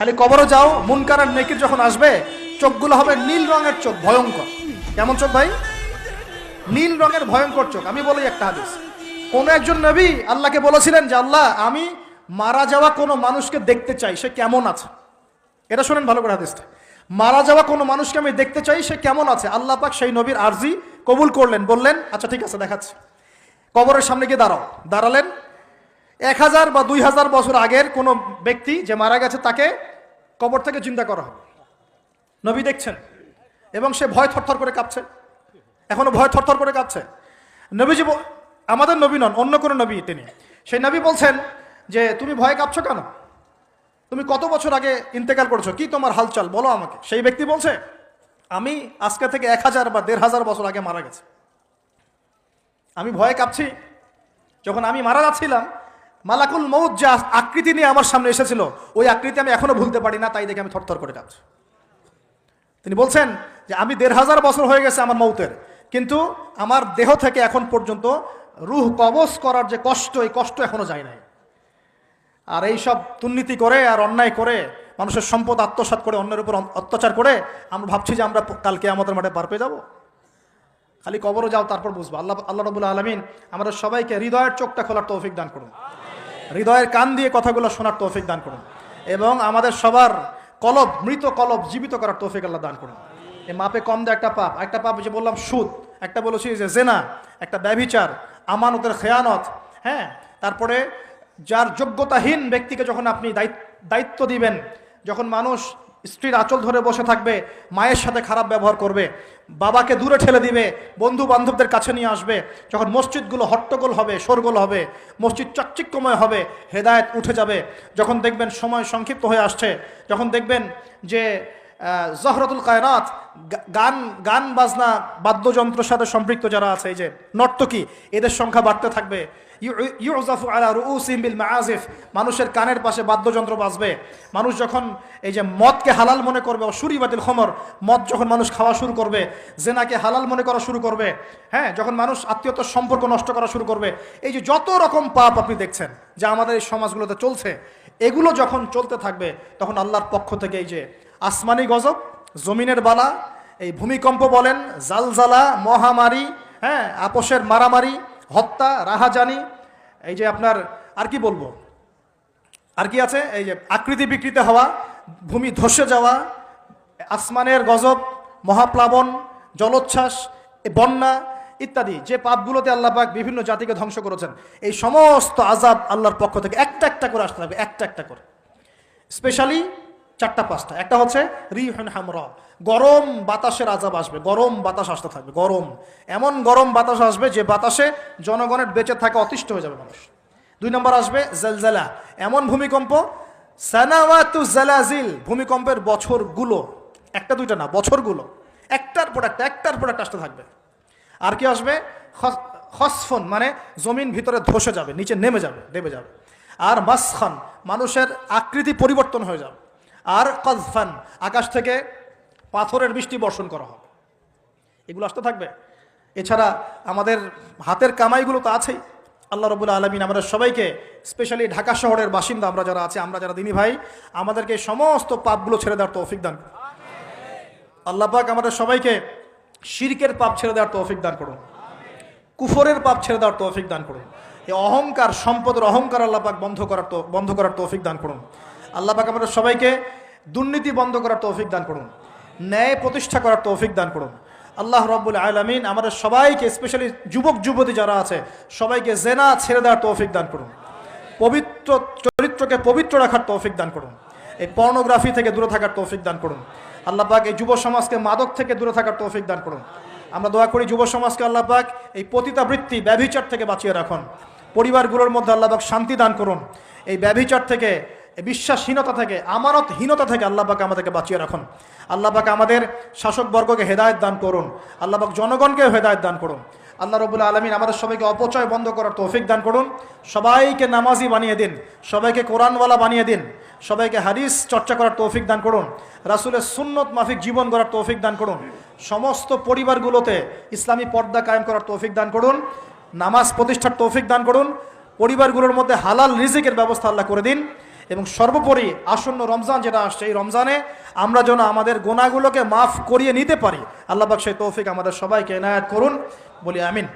খালি কবরে যাও, মুনকার আর নেকির যখন আসবে চোখগুলো হবে নীল রঙের চোখ, ভয়ঙ্কর। কেমন চোখ ভাই? নীল রঙের ভয়ঙ্কর চোখ। আমি বলি একটা হাদিস, কোন একজন নবী আল্লাহকে বলেছিলেন যে আল্লাহ, আমি মারা যাওয়া কোনো মানুষকে দেখতে চাই, সে কেমন আছে। এটা শোনেন ভালো করে হাদিসটা। মারা যাওয়া কোনো মানুষকে আমি দেখতে চাই, সে কেমন আছে। আল্লাহ পাক সেই নবীর আরজি কবুল করলেন, বললেন আচ্ছা ঠিক আছে দেখাচ্ছি। কবরের সামনে গিয়ে দাঁড়ালেন। 1000 বা 2000 বছর আগের কোনো ব্যক্তি যে মারা গেছে তাকে কবর থেকে চিন্তা করা হবে। নবী দেখছেন এবং সে ভয় থরথর করে কাঁপছে, এখনো ভয় থরথর করে কাঁপছে। নবীজি, আমাদের নবী নন, অন্য কোনো নবী তিনি, সেই নবী বলছেন যে তুমি ভয় কাঁপছো কেন? তুমি কত বছর আগে ইন্তেকাল করেছো, কি তোমার হালচাল বলো আমাকে। সেই ব্যক্তি বলছে আমি আজকে থেকে 1000 বা 1500 বছর আগে মারা গেছে। আমি ভয়ে কাঁপছি। যখন আমি মারা যাচ্ছিলাম, মালাকুল মউত যে আকৃতি নিয়ে আমার সামনে এসেছিল, ওই আকৃতি আমি এখনো ভুলতে পারি না, তাই দেখে আমি থরথর করে কাঁপছি। তিনি বলছেন যে আমি 1500 বছর হয়ে গেছে আমার মউতের, কিন্তু আমার দেহ থেকে এখন পর্যন্ত রূহ কবজ করার যে কষ্ট, এই কষ্ট এখনো যায় নাই। আর এই সব দুর্নীতি করে আর অন্যায় করে মানুষের সম্পদ আত্মসাৎ করে অন্যের উপর অত্যাচার করে আমরা ভাবছি যে আমরা কালকে আমাদের মাঠে পার পেয়ে যাবো। খালি কবরও যাও, তারপর বুঝবো। আল্লাহ রাব্বুল আলামিন আমাদের সবাইকে হৃদয়ের চোখটা খোলার তৌফিক দান করুন, হৃদয়ের কান দিয়ে কথাগুলো শোনার তৌফিক দান করুন, এবং আমাদের সবার কলব, মৃত কলব জীবিত করার তৌফিক আল্লাহ দান করুন। এই মাপে কম দেয় একটা পাপ যে বললাম সুদ, একটা বলেছি যে জেনা, একটা ব্যভিচার, আমানতের খেয়ানত, হ্যাঁ। তারপরে যার যোগ্যতাহীন ব্যক্তিকে যখন আপনি দায়িত্ব দিবেন, যখন মানুষ স্ত্রীর আঁচল ধরে বসে থাকবে, মায়ের সাথে খারাপ ব্যবহার করবে, বাবাকে দূরে ঠেলে দিবে, বন্ধু বান্ধবদের কাছে নিয়ে আসবে, যখন মসজিদগুলো হট্টগোল হবে, শোরগোল হবে, মসজিদ চকচিক্যময় হবে, হেদায়েত উঠে যাবে, যখন দেখবেন সময় সংক্ষিপ্ত হয়ে আসছে, যখন দেখবেন যে জহরতুল কায়নাত, গান বাজনা বাদ্যযন্ত্রের সাথে সম্পৃক্ত যারা আছে, এই যে নর্তকী, এদের সংখ্যা বাড়তে থাকবে। ইউজাফু আলা রুউসিহিম বিল মাআজিফ, মানুষের কানের পাশে বাদ্যযন্ত্র বাজবে। মানুষ যখন এই যে মদকে হালাল মনে করবে, শুরিবাতিল খমর, মদ যখন মানুষ খাওয়া শুরু করবে, জেনাকে হালাল মনে করা শুরু করবে, হ্যাঁ, যখন মানুষ আত্মীয়তার সম্পর্ক নষ্ট করা শুরু করবে, এই যে যত রকম পাপ আপনি দেখছেন যা আমাদের এই সমাজগুলোতে চলছে, এগুলো যখন চলতে থাকবে, তখন আল্লাহর পক্ষ থেকে এই যে আসমানি গজব, জমিনের বালা, এই ভূমিকম্প বলেন, জালজালা, মহামারী, হ্যাঁ, আপোষের মারামারি, হত্যা, রাহাজানি, এই যে আপনার আর কি বলবো, আর কি আছে, এই যে আকৃতি বিকৃত হওয়া, ভূমি ধসে যাওয়া, আসমানের গজব, মহাপ্লাবন, জলোচ্ছ্বাস, বন্যা ইত্যাদি, যে পাপগুলোতে আল্লাহ পাক বিভিন্ন জাতিকে ধ্বংস করেছেন, এই সমস্ত আযাব আল্লাহর পক্ষ থেকে একটা একটা করে আসতে থাকবে, একটা একটা করে। স্পেশালি 4-5টা। একটা হচ্ছে রিহুন হামরা, গরম বাতাসের আযাব আসবে, গরম বাতাস আসতে থাকবে, গরম, এমন গরম বাতাস আসবে যে বাতাসে জনগণের বেঁচে থাকা অতিষ্ঠ হয়ে যাবে মানুষ। 2 নম্বর আসবে জালজালা, এমন ভূমিকম্প, সানাওয়াতু জালাজিল, ভূমিকম্পের বছরগুলো, একটা দুইটা না, বছরগুলো একটার পর একটা আসতে থাকবে। আর কি আসবে? খসফন, মানে জমিন ভিতরে ধসে যাবে, নিচে নেমে যাবে, দেবে যাবে। আর মাসখান, মানুষের আকৃতি পরিবর্তন হয়ে যাবে। আর কযফান, আকাশ থেকে পাথরের বৃষ্টি বর্ষণ করা হবে। এগুলো আসতে থাকবে। এছাড়া আমাদের হাতের কামাইগুলো তো আছেই। আল্লাহ রাব্বুল আলামিন আমাদের সবাইকে, স্পেশালি ঢাকা শহরের বাসিন্দা আমরা যারা আছি, আমরা যারা দিনী ভাই, আমাদেরকে সমস্ত পাপগুলো ছেড়ে দেওয়ার তৌফিক দান করুন। আল্লাহ পাক আমাদের সবাইকে শিরকের পাপ ছেড়ে দেওয়ার তৌফিক দান করুন, কুফরের পাপ ছেড়ে দেওয়ার তৌফিক দান করুন। এই অহংকার, সম্পদের অহংকার আল্লাহ পাক বন্ধ করার তৌফিক দান করুন। আল্লাহ পাক আমাদের সবাইকে দুর্নীতি বন্ধ করার তৌফিক দান করুন, ন্যায় প্রতিষ্ঠা করার তৌফিক দান করুন। আল্লাহ রাব্বুল আলামিন আমাদের সবাইকে, স্পেশালি যুবক যুবতী যারা আছে, সবাইকে জেনা ছেড়ে দেওয়ার তৌফিক দান করুন, পবিত্র চরিত্রকে পবিত্র রাখার তৌফিক দান করুন, এই পর্নোগ্রাফি থেকে দূরে থাকার তৌফিক দান করুন। আল্লাহ পাক এই যুব সমাজকে মাদক থেকে দূরে থাকার তৌফিক দান করুন। আমরা দোয়া করি যুব সমাজকে আল্লাহ পাক এই পতিতাবৃত্তি, ব্যভিচার থেকে বাঁচিয়ে রাখুন। পরিবারগুলোর মধ্যে আল্লাহ পাক শান্তি দান করুন। এই ব্যভিচার থেকে, বিশ্বাসহীনতা থেকে, আমানতহীনতা থেকে আল্লাহ পাক আমাদেরকে বাঁচিয়ে রাখুন। আল্লাহ পাক আমাদের শাসকবর্গকে হেদায়েত দান করুন। আল্লাহ পাক জনগণকে হেদায়েত দান করুন। আল্লাহ রাব্বুল আলামিন আমাদের সবাইকে অপচয় বন্ধ করার তৌফিক দান করুন। সবাইকে নামাজি বানিয়ে দিন, সবাইকে কোরআনওয়ালা বানিয়ে দিন, সবাইকে হাদিস চর্চা করার তৌফিক দান করুন, রাসূলের সুন্নত মাফিক জীবন গড়ার তৌফিক দান করুন। সমস্ত পরিবারগুলোতে ইসলামী পর্দা কায়েম করার তৌফিক দান করুন, নামাজ প্রতিষ্ঠার তৌফিক দান করুন। পরিবারগুলোর মধ্যে হালাল রিজিকের ব্যবস্থা আল্লাহ করে দিন। এবং সর্বোপরি আসন্ন রমজান যেটা আসছে, এই রমজানে আমরা যেন আমাদের গুনাহগুলোকে মাফ করিয়ে নিতে পারি। আল্লাহ পাক সেই তৌফিক আমাদের সবাইকে এনায়েত করুন, বলি আমিন।